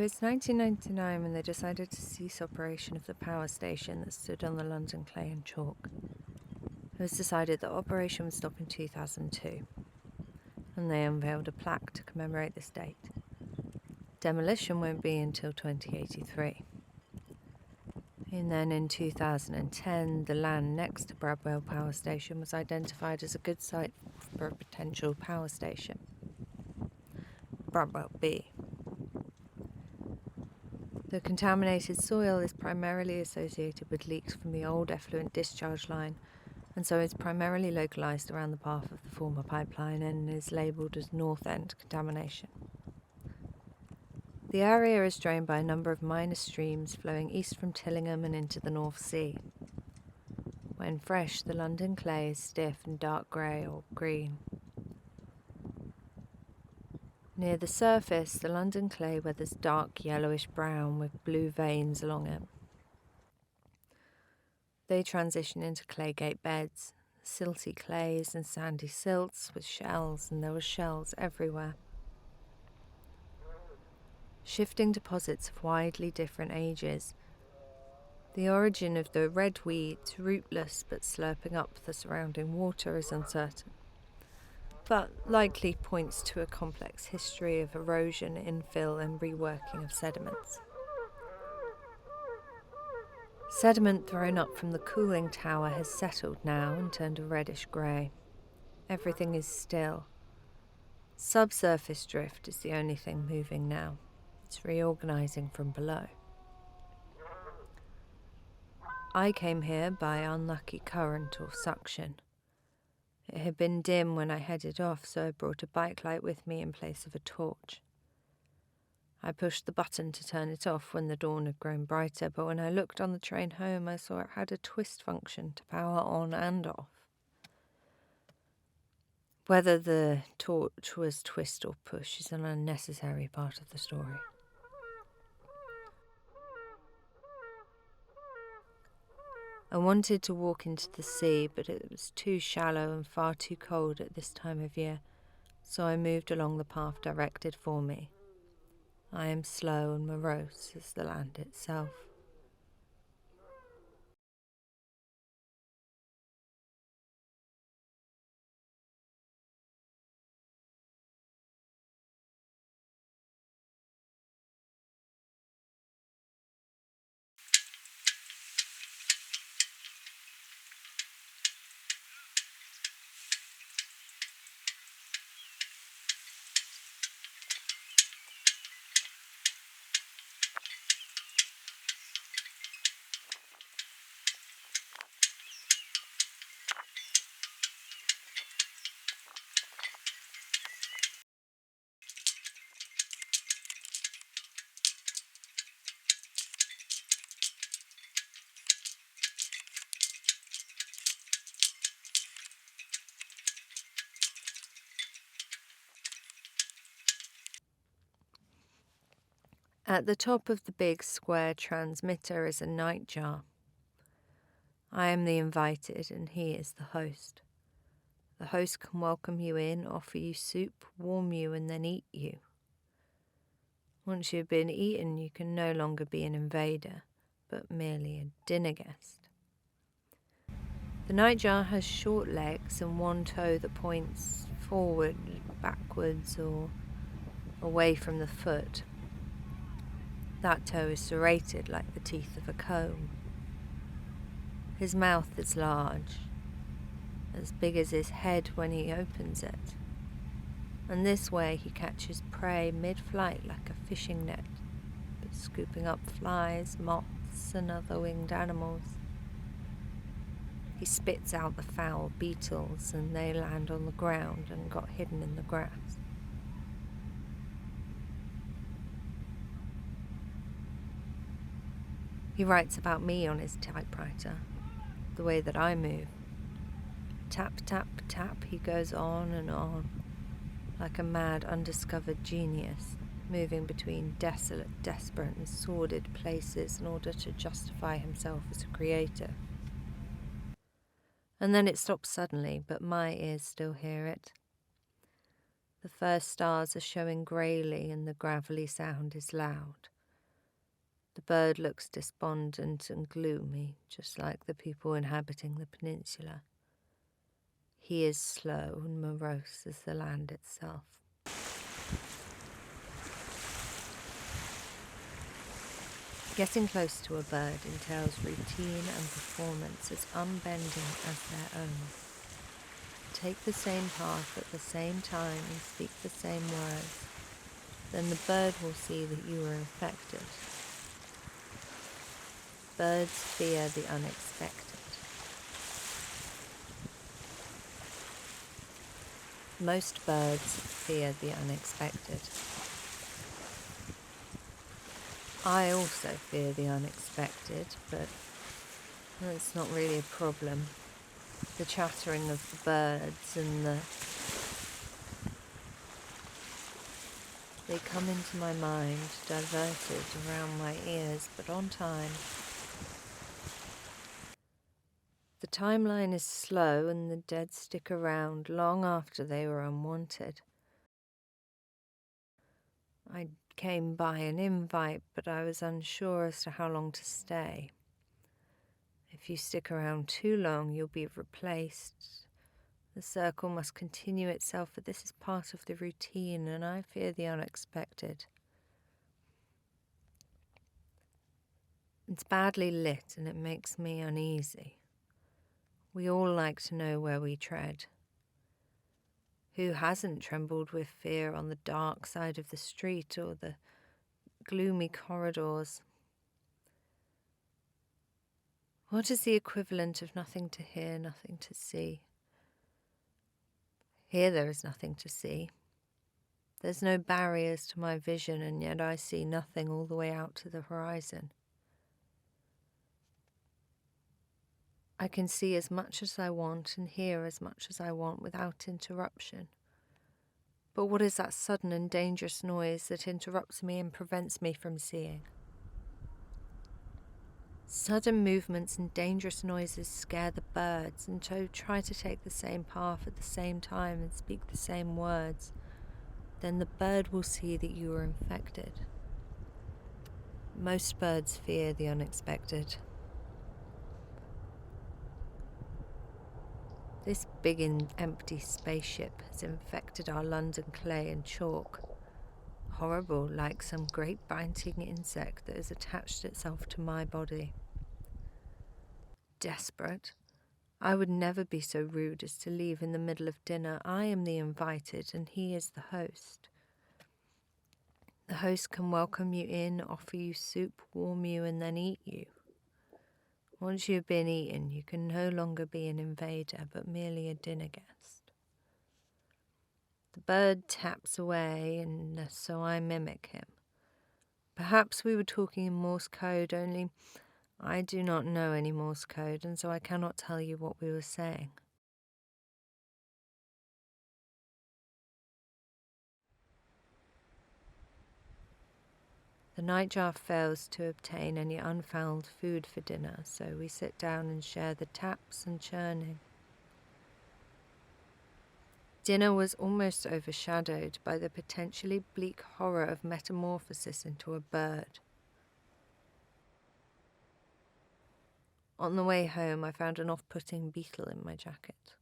it's 1999 when they decided to cease operation of the power station that stood on the London Clay and Chalk. It was decided that operation would stop in 2002, and they unveiled a plaque to commemorate this date. Demolition won't be until 2083. And then in 2010, the land next to Bradwell Power Station was identified as a good site for a potential power station. Bradwell B. The contaminated soil is primarily associated with leaks from the old effluent discharge line, and so is primarily localised around the path of the former pipeline and is labelled as North End contamination. The area is drained by a number of minor streams flowing east from Tillingham and into the North Sea. When fresh, the London clay is stiff and dark grey or green. Near the surface, the London clay weathers dark yellowish brown with blue veins along it. They transition into claygate beds, silty clays and sandy silts with shells, and there were shells everywhere. Shifting deposits of widely different ages. The origin of the red weeds, rootless but slurping up the surrounding water, is uncertain, but likely points to a complex history of erosion, infill and reworking of sediments. Sediment thrown up from the cooling tower has settled now and turned a reddish grey. Everything is still. Subsurface drift is the only thing moving now. It's reorganising from below. I came here by unlucky current or suction. It had been dim when I headed off, so I brought a bike light with me in place of a torch. I pushed the button to turn it off when the dawn had grown brighter, but when I looked on the train home, I saw it had a twist function to power on and off. Whether the torch was twist or push is an unnecessary part of the story. I wanted to walk into the sea, but it was too shallow and far too cold at this time of year, so I moved along the path directed for me. I am slow and morose as the land itself. At the top of the big square transmitter is a nightjar. I am the invited and he is the host. The host can welcome you in, offer you soup, warm you and then eat you. Once you have been eaten, you can no longer be an invader, but merely a dinner guest. The nightjar has short legs and one toe that points forward, backwards or away from the foot. That toe is serrated like the teeth of a comb. His mouth is large, as big as his head when he opens it, and this way he catches prey mid-flight like a fishing net, but scooping up flies, moths and other winged animals. He spits out the foul beetles and they land on the ground and got hidden in the grass. He writes about me on his typewriter, the way that I move. Tap, tap, tap, he goes on, like a mad, undiscovered genius, moving between desolate, desperate and sordid places in order to justify himself as a creator. And then it stops suddenly, but my ears still hear it. The first stars are showing greyly and the gravelly sound is loud, The bird looks despondent and gloomy, just like the people inhabiting the peninsula. He is slow and morose as the land itself. Getting close to a bird entails routine and performance as unbending as their own. Take the same path at the same time and speak the same words, then the bird will see that you are infected. Birds fear the unexpected. Most birds fear the unexpected. I also fear the unexpected, but it's not really a problem. The chattering of the birds and they come into my mind, diverted around my ears, but on time. The timeline is slow and the dead stick around long after they were unwanted. I came by an invite, but I was unsure as to how long to stay. If you stick around too long, you'll be replaced. The circle must continue itself, but this is part of the routine, and I fear the unexpected. It's badly lit, and it makes me uneasy. We all like to know where we tread. Who hasn't trembled with fear on the dark side of the street or the gloomy corridors? What is the equivalent of nothing to hear, nothing to see? Here there is nothing to see. There's no barriers to my vision, and yet I see nothing all the way out to the horizon. I can see as much as I want and hear as much as I want without interruption. But what is that sudden and dangerous noise that interrupts me and prevents me from seeing? Sudden movements and dangerous noises scare the birds, and so try to take the same path at the same time and speak the same words. Then the bird will see that you are infected. Most birds fear the unexpected. This big and empty spaceship has infected our London clay and chalk. Horrible, like some great biting insect that has attached itself to my body. Desperate, I would never be so rude as to leave in the middle of dinner. I am the invited and he is the host. The host can welcome you in, offer you soup, warm you, and then eat you. Once you've been eaten, you can no longer be an invader, but merely a dinner guest. The bird taps away, and so I mimic him. Perhaps we were talking in Morse code, only I do not know any Morse code, and so I cannot tell you what we were saying. The nightjar fails to obtain any unfound food for dinner, so we sit down and share the taps and churning. Dinner was almost overshadowed by the potentially bleak horror of metamorphosis into a bird. On the way home, I found an off-putting beetle in my jacket.